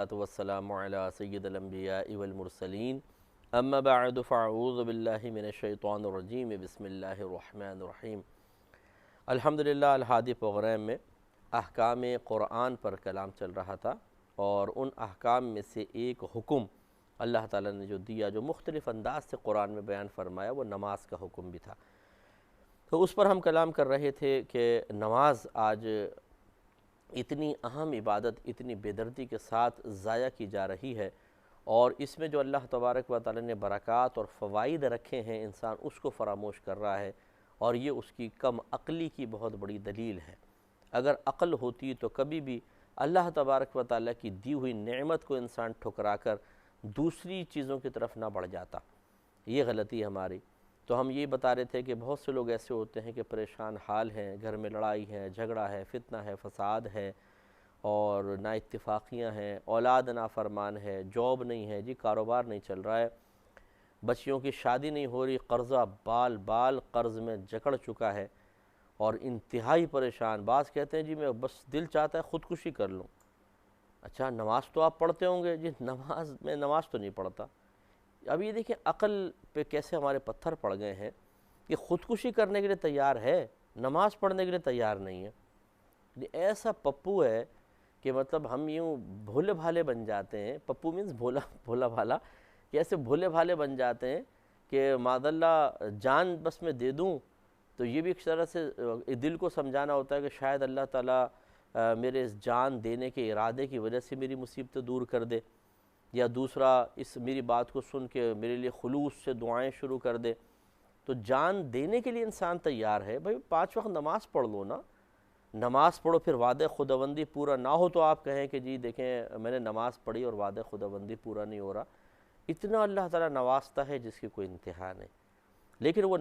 والسلام علی سید الانبیاء والمرسلین اما بعد فاعوذ باللہ من الشیطان الرجیم بسم اللہ الرحمن الرحیم۔ الحمدللہ الحادی پروگرام میں احکام قرآن پر کلام چل رہا تھا، اور ان احکام میں سے ایک حکم اللہ تعالیٰ نے جو دیا، جو مختلف انداز سے قرآن میں بیان فرمایا، وہ نماز کا حکم بھی تھا۔ تو اس پر ہم کلام کر رہے تھے کہ نماز آج اتنی اہم عبادت اتنی بے دردی کے ساتھ ضائع کی جا رہی ہے، اور اس میں جو اللہ تبارک و تعالی نے برکات اور فوائد رکھے ہیں، انسان اس کو فراموش کر رہا ہے، اور یہ اس کی کم عقلی کی بہت بڑی دلیل ہے۔ اگر عقل ہوتی تو کبھی بھی اللہ تبارک و تعالی کی دی ہوئی نعمت کو انسان ٹھکرا کر دوسری چیزوں کی طرف نہ بڑھ جاتا۔ یہ غلطی ہے ہماری۔ تو ہم یہ بتا رہے تھے کہ بہت سے لوگ ایسے ہوتے ہیں کہ پریشان حال ہیں، گھر میں لڑائی ہے، جھگڑا ہے، فتنہ ہے، فساد ہے، اور نا اتفاقیاں ہیں، اولاد نافرمان ہے، جاب نہیں ہے، جی کاروبار نہیں چل رہا ہے، بچیوں کی شادی نہیں ہو رہی، قرضہ بال بال قرض میں جکڑ چکا ہے، اور انتہائی پریشان۔ بعض کہتے ہیں جی میں بس دل چاہتا ہے خودکشی کر لوں۔ اچھا، نماز تو آپ پڑھتے ہوں گے؟ جی نماز تو نہیں پڑھتا۔ اب یہ دیکھیں عقل پہ کیسے ہمارے پتھر پڑ گئے ہیں کہ خودکشی کرنے کے لیے تیار ہے، نماز پڑھنے کے لیے تیار نہیں ہے۔ ایسا پپو ہے کہ مطلب ہم یوں بھولے بھالے بن جاتے ہیں۔ پپو مینز بھولا بھالا، کہ ایسے بھولے بھالے بن جاتے ہیں کہ معاذ اللہ جان بس میں دے دوں، تو یہ بھی ایک طرح سے دل کو سمجھانا ہوتا ہے کہ شاید اللہ تعالیٰ میرے اس جان دینے کے ارادے کی وجہ سے میری مصیبت دور کر دے، یا دوسرا اس میری بات کو سن کے میرے لیے خلوص سے دعائیں شروع کر دے۔ تو جان دینے کے لیے انسان تیار ہے۔ بھائی 5 وقت نماز پڑھ لو نا، نماز پڑھو، پھر وعدہ خداوندی پورا نہ ہو تو آپ کہیں کہ جی دیکھیں میں نے نماز پڑھی اور وعدہ خداوندی پورا نہیں ہو رہا۔ اتنا اللہ تعالیٰ نوازتا ہے جس کی کوئی انتہا نہیں۔ لیکن وہ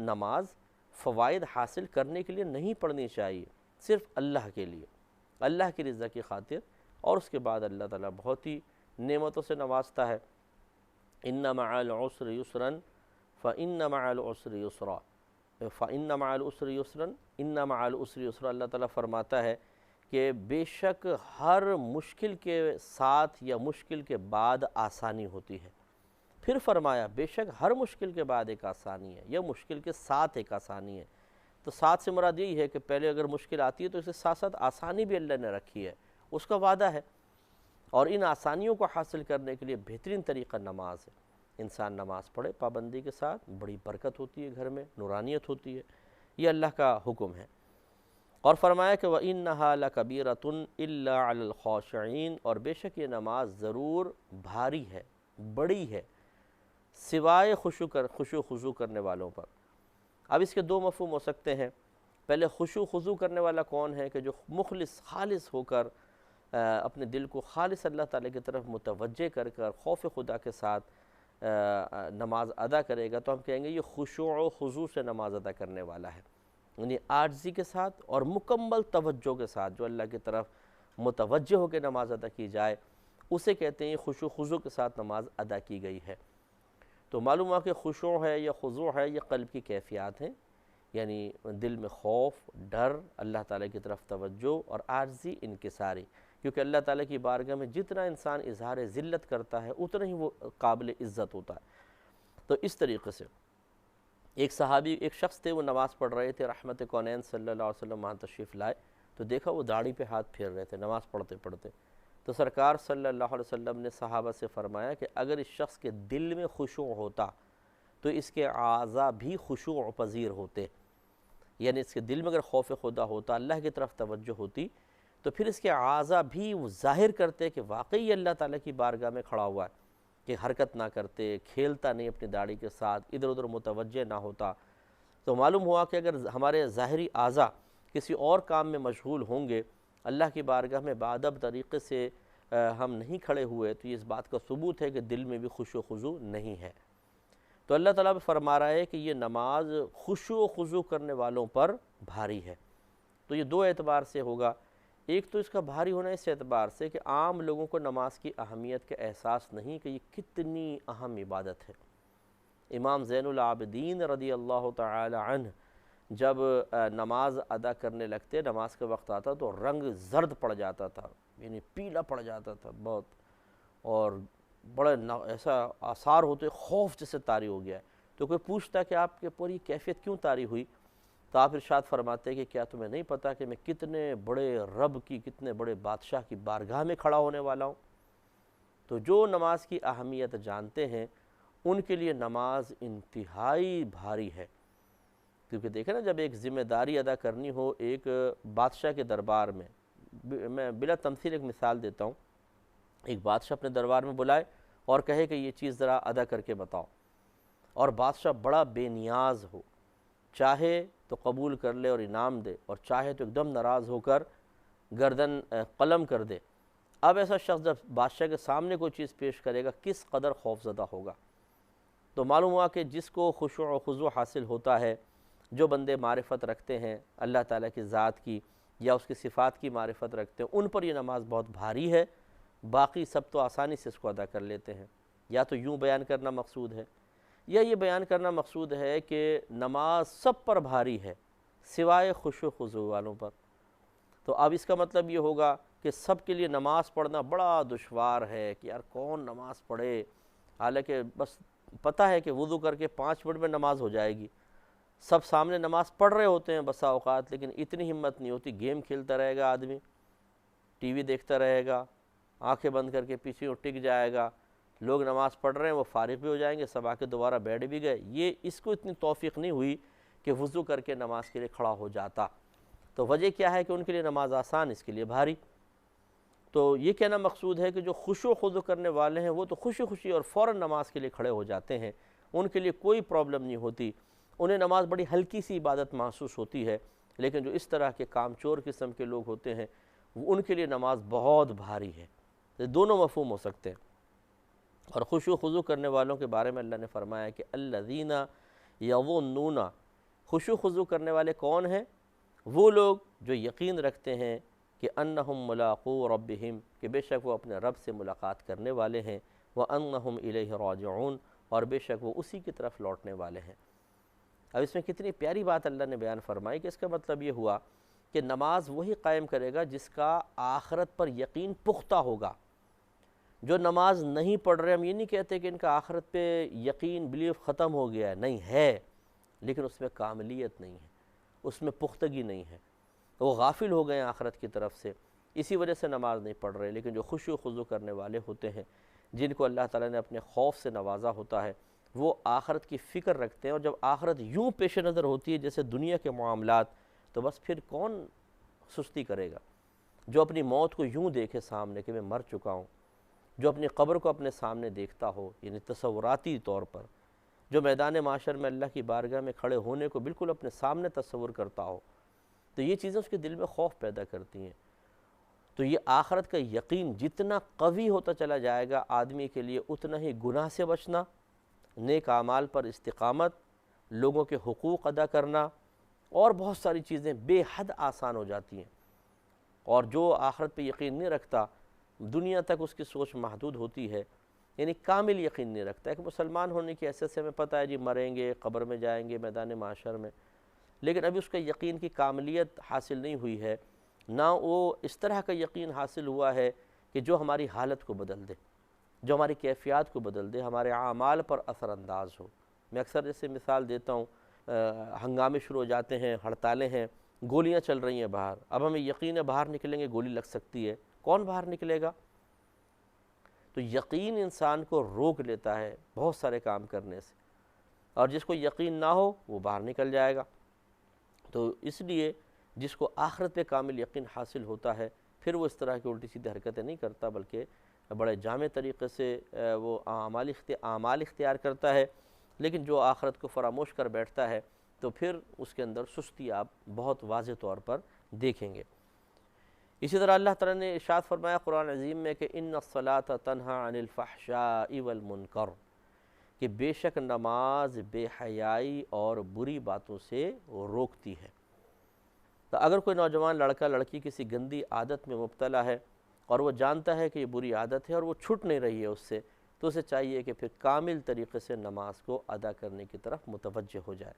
نماز فوائد حاصل کرنے کے لیے نہیں پڑھنی چاہیے، صرف اللہ کے لیے، اللہ کی رضا کی خاطر، اور اس کے بعد اللہ تعالیٰ بہت ہی نعمتوں سے نوازتا ہے۔ ان مع العسر یسرا فان مع العسر یسرا فان مع العسر یسرا ان مع العسر یسرا۔ اللہ تعالیٰ فرماتا ہے کہ بے شک ہر مشکل کے ساتھ یا مشکل کے بعد آسانی ہوتی ہے۔ پھر فرمایا بے شک ہر مشکل کے بعد ایک آسانی ہے، یا مشکل کے ساتھ ایک آسانی ہے۔ تو ساتھ سے مراد یہی ہے کہ پہلے اگر مشکل آتی ہے تو اس کے ساتھ ساتھ آسانی بھی اللہ نے رکھی ہے، اس کا وعدہ ہے۔ اور ان آسانیوں کو حاصل کرنے کے لیے بہترین طریقہ نماز ہے۔ انسان نماز پڑھے پابندی کے ساتھ، بڑی برکت ہوتی ہے، گھر میں نورانیت ہوتی ہے۔ یہ اللہ کا حکم ہے۔ اور فرمایا کہ وَإِنَّهَا لَكَبِيرَةٌ إِلَّا عَلَى الْخَاشِعِينَ، اور بے شک یہ نماز ضرور بھاری ہے، بڑی ہے، سوائے خشوع خضوع کرنے والوں پر۔ اب اس کے 2 مفہوم ہو سکتے ہیں۔ پہلے خشوع خضوع کرنے والا کون ہے؟ کہ جو مخلص خالص ہو کر اپنے دل کو خالص اللہ تعالیٰ کی طرف متوجہ کر خوف خدا کے ساتھ نماز ادا کرے گا، تو ہم کہیں گے یہ خشوع و خضوع سے نماز ادا کرنے والا ہے، یعنی عاجزی کے ساتھ اور مکمل توجہ کے ساتھ جو اللہ کی طرف متوجہ ہو کے نماز ادا کی جائے، اسے کہتے ہیں خشوع خضوع کے ساتھ نماز ادا کی گئی ہے۔ تو معلوم ہوا کہ خشوع ہے یا خضوع ہے، یہ قلب کی کیفیات ہیں، یعنی دل میں خوف، ڈر، اللہ تعالیٰ کی طرف توجہ اور عاجزی، انکساری، کیونکہ اللہ تعالیٰ کی بارگاہ میں جتنا انسان اظہار ذلت کرتا ہے اتنا ہی وہ قابل عزت ہوتا ہے۔ تو اس طریقے سے ایک صحابی، ایک شخص تھے، وہ نماز پڑھ رہے تھے، رحمت کونین صلی اللہ علیہ وسلم وہاں تشریف لائے، تو دیکھا وہ داڑھی پہ ہاتھ پھیر رہے تھے نماز پڑھتے پڑھتے۔ تو سرکار صلی اللہ علیہ وسلم نے صحابہ سے فرمایا کہ اگر اس شخص کے دل میں خشوع ہوتا تو اس کے اعضاء بھی خشوع پذیر ہوتے، یعنی اس کے دل میں اگر خوف خدا ہوتا، اللہ کی طرف توجہ ہوتی، تو پھر اس کے اعضاء بھی وہ ظاہر کرتے کہ واقعی اللہ تعالیٰ کی بارگاہ میں کھڑا ہوا ہے، کہ حرکت نہ کرتے، کھیلتا نہیں اپنی داڑھی کے ساتھ، ادھر ادھر متوجہ نہ ہوتا۔ تو معلوم ہوا کہ اگر ہمارے ظاہری اعضاء کسی اور کام میں مشغول ہوں گے، اللہ کی بارگاہ میں بادب طریقے سے ہم نہیں کھڑے ہوئے، تو یہ اس بات کا ثبوت ہے کہ دل میں بھی خشوع و خضوع نہیں ہے۔ تو اللہ تعالیٰ فرما رہا ہے کہ یہ نماز خشوع و خضوع کرنے والوں پر بھاری ہے۔ تو یہ 2 اعتبار سے ہوگا۔ ایک تو اس کا بھاری ہونا اس اعتبار سے کہ عام لوگوں کو نماز کی اہمیت کا احساس نہیں کہ یہ کتنی اہم عبادت ہے۔ امام زین العابدین رضی اللہ تعالی عنہ جب نماز ادا کرنے لگتے، نماز کا وقت آتا تو رنگ زرد پڑ جاتا تھا، یعنی پیلا پڑ جاتا تھا بہت، اور بڑا ایسا آثار ہوتے خوف جیسے طاری ہو گیا ہے. تو کوئی پوچھتا کہ آپ کے پوری کیفیت کیوں طاری ہوئی؟ تو آپ ارشاد فرماتے ہیں کہ کیا تمہیں نہیں پتہ کہ میں کتنے بڑے رب کی، کتنے بڑے بادشاہ کی بارگاہ میں کھڑا ہونے والا ہوں؟ تو جو نماز کی اہمیت جانتے ہیں ان کے لیے نماز انتہائی بھاری ہے. کیونکہ دیکھیں نا، جب ایک ذمہ داری ادا کرنی ہو ایک بادشاہ کے دربار میں، میں بلا تمثیل ایک مثال دیتا ہوں. ایک بادشاہ اپنے دربار میں بلائے اور کہے کہ یہ چیز ذرا ادا کر کے بتاؤ، اور بادشاہ بڑا بے نیاز ہو، چاہے تو قبول کر لے اور انعام دے، اور چاہے تو ایک دم ناراض ہو کر گردن قلم کر دے. اب ایسا شخص جب بادشاہ کے سامنے کوئی چیز پیش کرے گا کس قدر خوف زدہ ہوگا. تو معلوم ہوا کہ جس کو خشوع و خضوع حاصل ہوتا ہے، جو بندے معرفت رکھتے ہیں اللہ تعالیٰ کی ذات کی یا اس کی صفات کی معرفت رکھتے ہیں، ان پر یہ نماز بہت بھاری ہے. باقی سب تو آسانی سے اس کو ادا کر لیتے ہیں. یا تو یوں بیان کرنا مقصود ہے، یا یہ بیان کرنا مقصود ہے کہ نماز سب پر بھاری ہے سوائے خشوع و خضوع والوں پر. تو اب اس کا مطلب یہ ہوگا کہ سب کے لیے نماز پڑھنا بڑا دشوار ہے کہ یار کون نماز پڑھے، حالانکہ بس پتہ ہے کہ وضو کر کے 5 منٹ میں نماز ہو جائے گی. سب سامنے نماز پڑھ رہے ہوتے ہیں بسا اوقات، لیکن اتنی ہمت نہیں ہوتی. گیم کھیلتا رہے گا آدمی، ٹی وی دیکھتا رہے گا، آنکھیں بند کر کے پیچھے ٹک جائے گا. لوگ نماز پڑھ رہے ہیں، وہ فارغ بھی ہو جائیں گے، سب آ کے دوبارہ بیٹھ بھی گئے. یہ اس کو اتنی توفیق نہیں ہوئی کہ وضو کر کے نماز کے لیے کھڑا ہو جاتا. تو وجہ کیا ہے کہ ان کے لیے نماز آسان، اس کے لیے بھاری. تو یہ کہنا مقصود ہے کہ جو خشوع و خضوع کرنے والے ہیں وہ تو خوشی خوشی اور فوراً نماز کے لیے کھڑے ہو جاتے ہیں، ان کے لیے کوئی پرابلم نہیں ہوتی، انہیں نماز بڑی ہلکی سی عبادت محسوس ہوتی ہے. لیکن جو اس طرح کے کام چور قسم کے لوگ ہوتے ہیں ان کے لیے نماز بہت بھاری ہے. یہ دونوں مفہوم ہو سکتے ہیں. اور خشوع و خضوع کرنے والوں کے بارے میں اللہ نے فرمایا کہ الذین یظنون، خشوع و خضوع کرنے والے کون ہیں؟ وہ لوگ جو یقین رکھتے ہیں کہ انہم ملاقو ربہم، کہ بے شک وہ اپنے رب سے ملاقات کرنے والے ہیں، وانہم الیہ راجعون، اور بے شک وہ اسی کی طرف لوٹنے والے ہیں. اب اس میں کتنی پیاری بات اللہ نے بیان فرمائی کہ اس کا مطلب یہ ہوا کہ نماز وہی قائم کرے گا جس کا آخرت پر یقین پختہ ہوگا. جو نماز نہیں پڑھ رہے، ہم یہ نہیں کہتے کہ ان کا آخرت پہ یقین بلیف ختم ہو گیا ہے، نہیں ہے، لیکن اس میں کاملیت نہیں ہے، اس میں پختگی نہیں ہے، وہ غافل ہو گئے ہیں آخرت کی طرف سے، اسی وجہ سے نماز نہیں پڑھ رہے. لیکن جو خشوع و خضوع کرنے والے ہوتے ہیں، جن کو اللہ تعالیٰ نے اپنے خوف سے نوازا ہوتا ہے، وہ آخرت کی فکر رکھتے ہیں. اور جب آخرت یوں پیش نظر ہوتی ہے جیسے دنیا کے معاملات، تو بس پھر کون سستی کرے گا؟ جو اپنی موت کو یوں دیکھے سامنے کہ میں مر چکا ہوں، جو اپنی قبر کو اپنے سامنے دیکھتا ہو، یعنی تصوراتی طور پر، جو میدان معاشر میں اللہ کی بارگاہ میں کھڑے ہونے کو بالکل اپنے سامنے تصور کرتا ہو، تو یہ چیزیں اس کے دل میں خوف پیدا کرتی ہیں. تو یہ آخرت کا یقین جتنا قوی ہوتا چلا جائے گا، آدمی کے لیے اتنا ہی گناہ سے بچنا، نیک اعمال پر استقامت، لوگوں کے حقوق ادا کرنا، اور بہت ساری چیزیں بے حد آسان ہو جاتی ہیں. اور جو آخرت پہ یقین نہیں رکھتا، دنیا تک اس کی سوچ محدود ہوتی ہے، یعنی کامل یقین نہیں رکھتا ہے کہ مسلمان ہونے کی حیثیت سے ہمیں پتہ ہے جی مریں گے، قبر میں جائیں گے، میدان معاشر میں، لیکن ابھی اس کا یقین کی کاملیت حاصل نہیں ہوئی ہے، نہ وہ اس طرح کا یقین حاصل ہوا ہے کہ جو ہماری حالت کو بدل دے، جو ہماری کیفیات کو بدل دے، ہمارے اعمال پر اثر انداز ہو. میں اکثر جیسے مثال دیتا ہوں، ہنگامے شروع ہو جاتے ہیں، ہڑتالیں ہیں، گولیاں چل رہی ہیں باہر، اب ہمیں یقین ہے باہر نکلیں گے گولی لگ سکتی ہے، کون باہر نکلے گا؟ تو یقین انسان کو روک لیتا ہے بہت سارے کام کرنے سے، اور جس کو یقین نہ ہو وہ باہر نکل جائے گا. تو اس لیے جس کو آخرت پہ کامل یقین حاصل ہوتا ہے، پھر وہ اس طرح کی الٹی سیدھی حرکتیں نہیں کرتا، بلکہ بڑے جامع طریقے سے وہ اعمال اختیار کرتا ہے. لیکن جو آخرت کو فراموش کر بیٹھتا ہے تو پھر اس کے اندر سستی آپ بہت واضح طور پر دیکھیں گے. اسی طرح اللہ تعالیٰ نے ارشاد فرمایا قرآن عظیم میں کہ ان الصلاۃ تنہی عن الفحشاء والمنکر، کہ بے شک نماز بے حیائی اور بری باتوں سے روکتی ہے. تو اگر کوئی نوجوان لڑکا لڑکی کسی گندی عادت میں مبتلا ہے اور وہ جانتا ہے کہ یہ بری عادت ہے اور وہ چھٹ نہیں رہی ہے اس سے، تو اسے چاہیے کہ پھر کامل طریقے سے نماز کو ادا کرنے کی طرف متوجہ ہو جائے.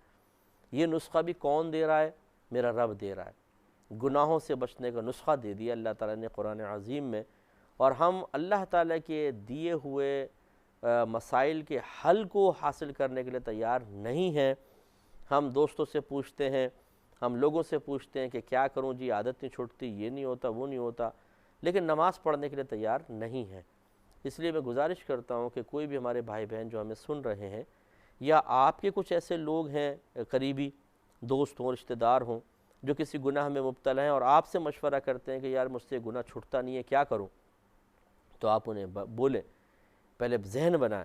یہ نسخہ بھی کون دے رہا ہے؟ میرا رب دے رہا ہے. گناہوں سے بچنے کا نسخہ دے دیا اللہ تعالیٰ نے قرآن عظیم میں، اور ہم اللہ تعالیٰ کے دیے ہوئے مسائل کے حل کو حاصل کرنے کے لیے تیار نہیں ہیں۔ ہم دوستوں سے پوچھتے ہیں، ہم لوگوں سے پوچھتے ہیں کہ کیا کروں جی، عادت نہیں چھوٹتی، یہ نہیں ہوتا، وہ نہیں ہوتا، لیکن نماز پڑھنے کے لیے تیار نہیں ہیں۔ اس لیے میں گزارش کرتا ہوں کہ کوئی بھی ہمارے بھائی بہن جو ہمیں سن رہے ہیں، یا آپ کے کچھ ایسے لوگ ہیں قریبی دوست ہوں، رشتہ دار ہوں، جو کسی گناہ میں مبتلا ہیں اور آپ سے مشورہ کرتے ہیں کہ یار مجھ سے گناہ چھوٹتا نہیں ہے، کیا کروں، تو آپ انہیں بولیں، پہلے ذہن بنائیں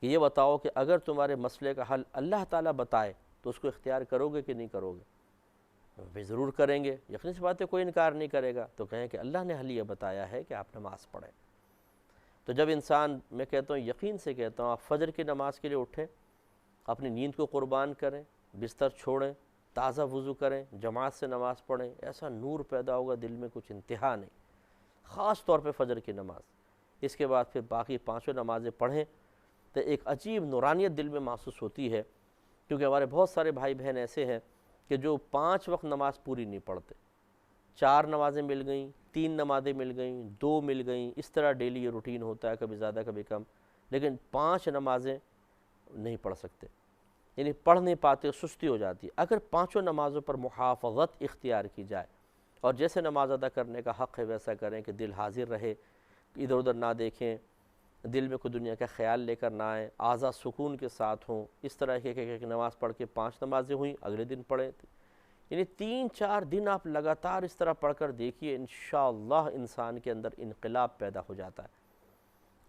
کہ یہ بتاؤ کہ اگر تمہارے مسئلے کا حل اللہ تعالیٰ بتائے تو اس کو اختیار کرو گے کہ نہیں کرو گے؟ بھی ضرور کریں گے، یقینی سی بات ہے، کوئی انکار نہیں کرے گا۔ تو کہیں کہ اللہ نے حل یہ بتایا ہے کہ آپ نماز پڑھیں۔ تو جب انسان، میں کہتا ہوں، یقین سے کہتا ہوں، آپ فجر کی نماز کے لیے اٹھیں، اپنی نیند کو قربان کریں، بستر چھوڑیں، تازہ وضو کریں، جماعت سے نماز پڑھیں، ایسا نور پیدا ہوگا دل میں کچھ انتہا نہیں، خاص طور پہ فجر کی نماز۔ اس کے بعد پھر باقی پانچوں نمازیں پڑھیں تو ایک عجیب نورانیت دل میں محسوس ہوتی ہے، کیونکہ ہمارے بہت سارے بھائی بہن ایسے ہیں کہ جو 5 وقت نماز پوری نہیں پڑھتے، 4 نمازیں مل گئیں، 3 نمازیں مل گئیں، 2 مل گئیں، اس طرح ڈیلی یہ روٹین ہوتا ہے، کبھی زیادہ کبھی کم، لیکن 5 نمازیں نہیں پڑھ سکتے، یعنی پڑھ نہیں پاتے، سستی ہو جاتی ہے۔ اگر 5 نمازوں پر محافظت اختیار کی جائے اور جیسے نماز ادا کرنے کا حق ہے ویسا کریں کہ دل حاضر رہے، ادھر ادھر نہ دیکھیں، دل میں کوئی دنیا کا خیال لے کر نہ آئیں، اعضاء سکون کے ساتھ ہوں، اس طرح کہ نماز پڑھ کے 5 نمازیں ہوئیں، اگلے دن پڑھیں، یعنی 3-4 دن آپ لگاتار اس طرح پڑھ کر دیکھیے، انشاءاللہ انسان کے اندر انقلاب پیدا ہو جاتا ہے۔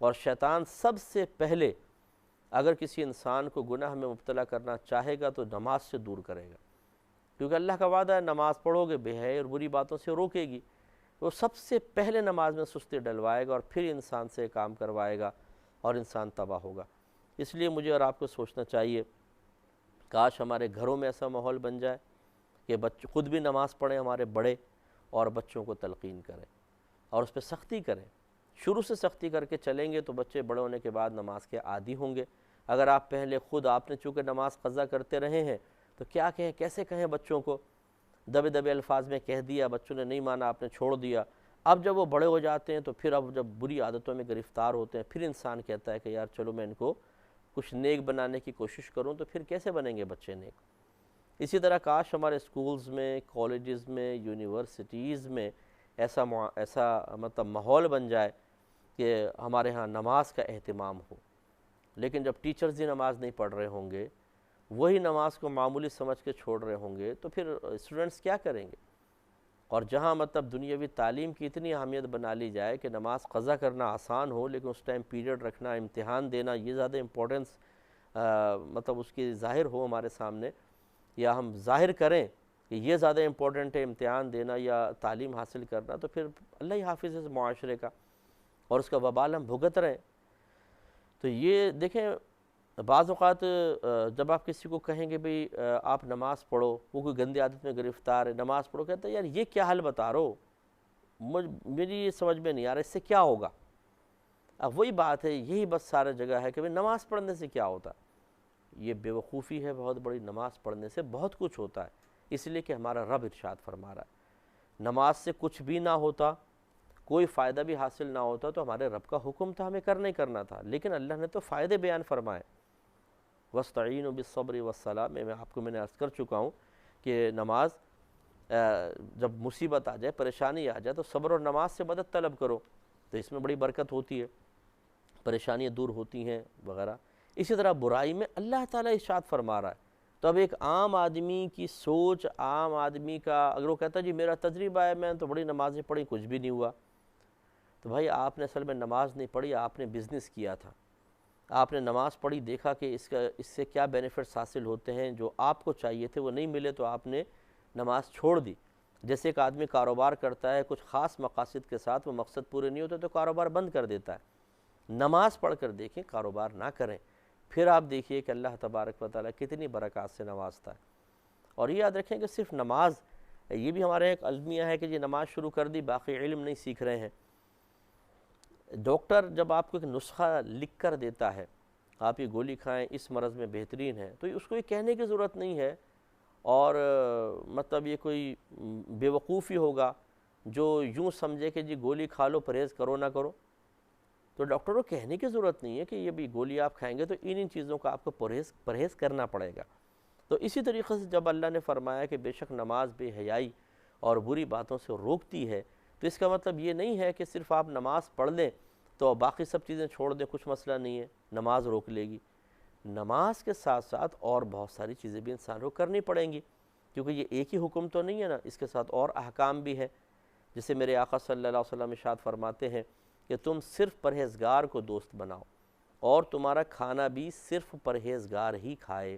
اور شیطان سب سے پہلے اگر کسی انسان کو گناہ میں مبتلا کرنا چاہے گا تو نماز سے دور کرے گا، کیونکہ اللہ کا وعدہ ہے نماز پڑھو گے بے حیائی اور بری باتوں سے روکے گی، وہ سب سے پہلے نماز میں سستی ڈلوائے گا اور پھر انسان سے کام کروائے گا اور انسان تباہ ہوگا۔ اس لیے مجھے اور آپ کو سوچنا چاہیے، کاش ہمارے گھروں میں ایسا ماحول بن جائے کہ خود بھی نماز پڑھیں، ہمارے بڑے، اور بچوں کو تلقین کریں اور اس پہ سختی کریں۔ شروع سے سختی کر کے چلیں گے تو بچے بڑے ہونے کے بعد نماز کے عادی ہوں گے۔ اگر آپ پہلے خود آپ نے چونکہ نماز قضا کرتے رہے ہیں تو کیا کہیں، کیسے کہیں بچوں کو، دبے دبے الفاظ میں کہہ دیا، بچوں نے نہیں مانا، آپ نے چھوڑ دیا۔ اب جب وہ بڑے ہو جاتے ہیں تو پھر اب جب بری عادتوں میں گرفتار ہوتے ہیں، پھر انسان کہتا ہے کہ یار چلو میں ان کو کچھ نیک بنانے کی کوشش کروں، تو پھر کیسے بنیں گے بچے نیک؟ اسی طرح کاش ہمارے سکولز میں، کالجز میں، یونیورسٹیز میں ایسا مطلب ماحول بن جائے کہ ہمارے ہاں نماز کا اہتمام ہو۔ لیکن جب ٹیچرز ہی نماز نہیں پڑھ رہے ہوں گے، وہی نماز کو معمولی سمجھ کے چھوڑ رہے ہوں گے، تو پھر اسٹوڈنٹس کیا کریں گے؟ اور جہاں مطلب دنیاوی تعلیم کی اتنی اہمیت بنا لی جائے کہ نماز قضا کرنا آسان ہو، لیکن اس ٹائم پیریڈ رکھنا، امتحان دینا، یہ زیادہ امپورٹنس مطلب اس کی ظاہر ہو ہمارے سامنے، یا ہم ظاہر کریں کہ یہ زیادہ امپورٹنٹ ہے امتحان دینا یا تعلیم حاصل کرنا، تو پھر اللہ ہی حافظ ہے اس معاشرے کا اور اس کا وبال ہم بھگت رہے ہیں۔ تو یہ دیکھیں، بعض اوقات جب آپ کسی کو کہیں گے بھئی آپ نماز پڑھو، وہ کوئی گندی عادت میں گرفتار ہے، نماز پڑھو، کہتا ہے یار یہ کیا حل بتا رہو، میری یہ سمجھ میں نہیں آ رہا، اس سے کیا ہوگا؟ اب وہی بات ہے، یہی بس سارا جگہ ہے کہ بھئی نماز پڑھنے سے کیا ہوتا؟ یہ بے وقوفی ہے بہت بڑی، نماز پڑھنے سے بہت کچھ ہوتا ہے، اس لیے کہ ہمارا رب ارشاد فرما رہا ہے نماز سے کچھ بھی نہ ہوتا، کوئی فائدہ بھی حاصل نہ ہوتا تو ہمارے رب کا حکم تھا ہمیں کرنا ہی کرنا تھا، لیکن اللہ نے تو فائدے بیان فرمائے۔ وَاسْتَعِينُوا بِالصَّبْرِ وَالصَّلَاةِ میں نے عرض کر چکا ہوں کہ نماز جب مصیبت آ جائے، پریشانی آ جائے تو صبر اور نماز سے مدد طلب کرو، تو اس میں بڑی برکت ہوتی ہے، پریشانیاں دور ہوتی ہیں وغیرہ۔ اسی طرح برائی میں اللہ تعالیٰ ارشاد فرما رہا ہے، تو اب ایک عام آدمی کی سوچ، عام آدمی کا اگر وہ کہتا ہے جی میرا تجربہ ہے، میں تو بڑی نمازیں پڑھی کچھ بھی نہیں ہوا، تو بھائی آپ نے اصل میں نماز نہیں پڑھی، آپ نے بزنس کیا تھا، آپ نے نماز پڑھی، دیکھا کہ اس سے کیا بینیفٹس حاصل ہوتے ہیں، جو آپ کو چاہیے تھے وہ نہیں ملے تو آپ نے نماز چھوڑ دی۔ جیسے ایک آدمی کاروبار کرتا ہے کچھ خاص مقاصد کے ساتھ، وہ مقصد پورے نہیں ہوتے تو کاروبار بند کر دیتا ہے۔ نماز پڑھ کر دیکھیں، کاروبار نہ کریں، پھر آپ دیکھیے کہ اللہ تبارک و تعالیٰ کتنی برکات سے نوازتا ہے۔ اور یہ یاد رکھیں کہ صرف نماز، یہ بھی ہمارے ایک المیہ ہے کہ یہ نماز شروع کر دی، باقی علم نہیں سیکھ رہے ہیں۔ ڈاکٹر جب آپ کو ایک نسخہ لکھ کر دیتا ہے، آپ یہ گولی کھائیں اس مرض میں بہترین ہے، تو اس کو یہ کہنے کی ضرورت نہیں ہے، اور مطلب یہ کوئی بے وقوفی ہوگا جو یوں سمجھے کہ جی گولی کھا لو پرہیز کرو نہ کرو، تو ڈاکٹر کو کہنے کی ضرورت نہیں ہے کہ یہ بھی گولی آپ کھائیں گے تو ان چیزوں کا آپ کو پرہیز کرنا پڑے گا۔ تو اسی طریقے سے جب اللہ نے فرمایا کہ بے شک نماز بے حیائی اور بری باتوں سے روکتی ہے، تو اس کا مطلب یہ نہیں ہے کہ صرف آپ نماز پڑھ لیں تو باقی سب چیزیں چھوڑ دیں، کچھ مسئلہ نہیں ہے، نماز روک لے گی۔ نماز کے ساتھ ساتھ اور بہت ساری چیزیں بھی انسان کو کرنی پڑیں گی، کیونکہ یہ ایک ہی حکم تو نہیں ہے نا، اس کے ساتھ اور احکام بھی ہے۔ جسے میرے آقا صلی اللہ علیہ وسلم ارشاد فرماتے ہیں کہ تم صرف پرہیزگار کو دوست بناؤ اور تمہارا کھانا بھی صرف پرہیزگار ہی کھائے۔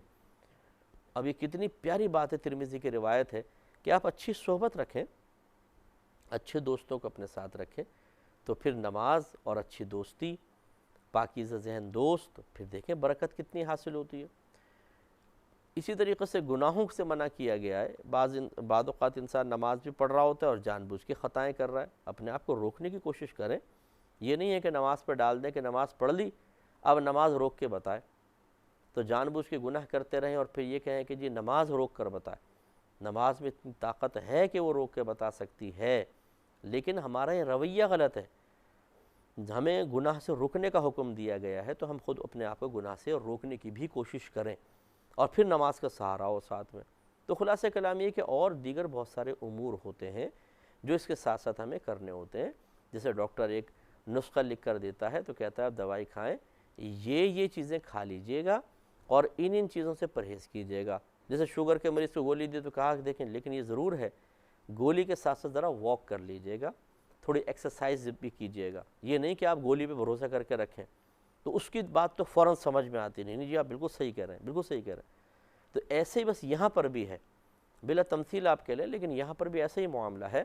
اب یہ کتنی پیاری بات ہے، ترمذی کی روایت ہے کہ آپ اچھی صحبت رکھیں، اچھے دوستوں کو اپنے ساتھ رکھیں، تو پھر نماز اور اچھی دوستی، پاکیزہ ذہن دوست، پھر دیکھیں برکت کتنی حاصل ہوتی ہے۔ اسی طریقے سے گناہوں سے منع کیا گیا ہے۔ بعض اوقات انسان نماز بھی پڑھ رہا ہوتا ہے اور جان بوجھ کے خطائیں کر رہا ہے، اپنے آپ کو روکنے کی کوشش کریں۔ یہ نہیں ہے کہ نماز پہ ڈال دیں کہ نماز پڑھ لی اب نماز روک کے بتائے، تو جان بوجھ کے گناہ کرتے رہیں اور پھر یہ کہیں کہ جی نماز روک کر بتائے۔ نماز میں اتنی طاقت ہے کہ وہ روک کے بتا سکتی ہے، لیکن ہمارا یہ رویہ غلط ہے۔ ہمیں گناہ سے روکنے کا حکم دیا گیا ہے تو ہم خود اپنے آپ کو گناہ سے روکنے کی بھی کوشش کریں اور پھر نماز کا سہارا ہو ساتھ میں۔ تو خلاصہ کلام یہ کہ اور دیگر بہت سارے امور ہوتے ہیں جو اس کے ساتھ ساتھ ہمیں کرنے ہوتے ہیں۔ جیسے ڈاکٹر ایک نسخہ لکھ کر دیتا ہے تو کہتا ہے آپ دوائی کھائیں، یہ چیزیں کھا لیجئے گا اور ان چیزوں سے پرہیز کیجئے گا۔ جیسے شوگر کے مریض کو گولی دی تو کہا کہ دیکھیں لیکن یہ ضرور ہے گولی کے ساتھ ساتھ ذرا واک کر لیجئے گا، تھوڑی ایکسرسائز بھی کیجئے گا۔ یہ نہیں کہ آپ گولی پہ بھروسہ کر کے رکھیں، تو اس کی بات تو فوراً سمجھ میں آتی نہیں جی آپ بالکل صحیح کہہ رہے ہیں، بالکل صحیح کہہ رہے ہیں۔ تو ایسے ہی بس یہاں پر بھی ہے، بلا تمثیل آپ کہہ لیں، لیکن یہاں پر بھی ایسا ہی معاملہ ہے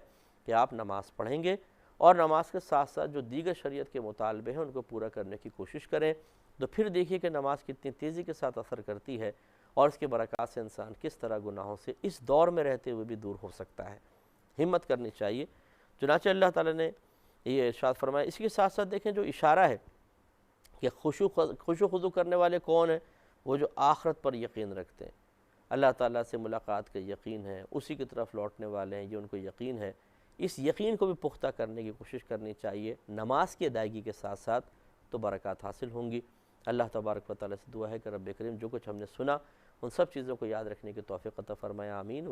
کہ آپ نماز پڑھیں گے اور نماز کے ساتھ ساتھ جو دیگر شریعت کے مطالبے ہیں ان کو پورا کرنے کی کوشش کریں، تو پھر دیکھیے کہ نماز کتنی تیزی کے ساتھ اثر کرتی ہے اور اس کے برکات سے انسان کس طرح گناہوں سے اس دور میں رہتے ہوئے بھی دور ہو سکتا ہے۔ ہمت کرنی چاہیے۔ چنانچہ اللہ تعالیٰ نے یہ ارشاد فرمایا۔ اس کے ساتھ ساتھ دیکھیں جو اشارہ ہے کہ خشوع خضوع کرنے والے کون ہیں، وہ جو آخرت پر یقین رکھتے ہیں، اللہ تعالیٰ سے ملاقات کا یقین ہے، اسی کی طرف لوٹنے والے ہیں، یہ ان کو یقین ہے۔ اس یقین کو بھی پختہ کرنے کی کوشش کرنی چاہیے نماز کی ادائیگی کے ساتھ ساتھ، تو برکات حاصل ہوں گی۔ اللہ تبارک و تعالیٰ سے دعا ہے کہ رب کریم جو کچھ ہم نے سنا ان سب چیزوں کو یاد رکھنے کی توفیق عطا فرمائے، آمین۔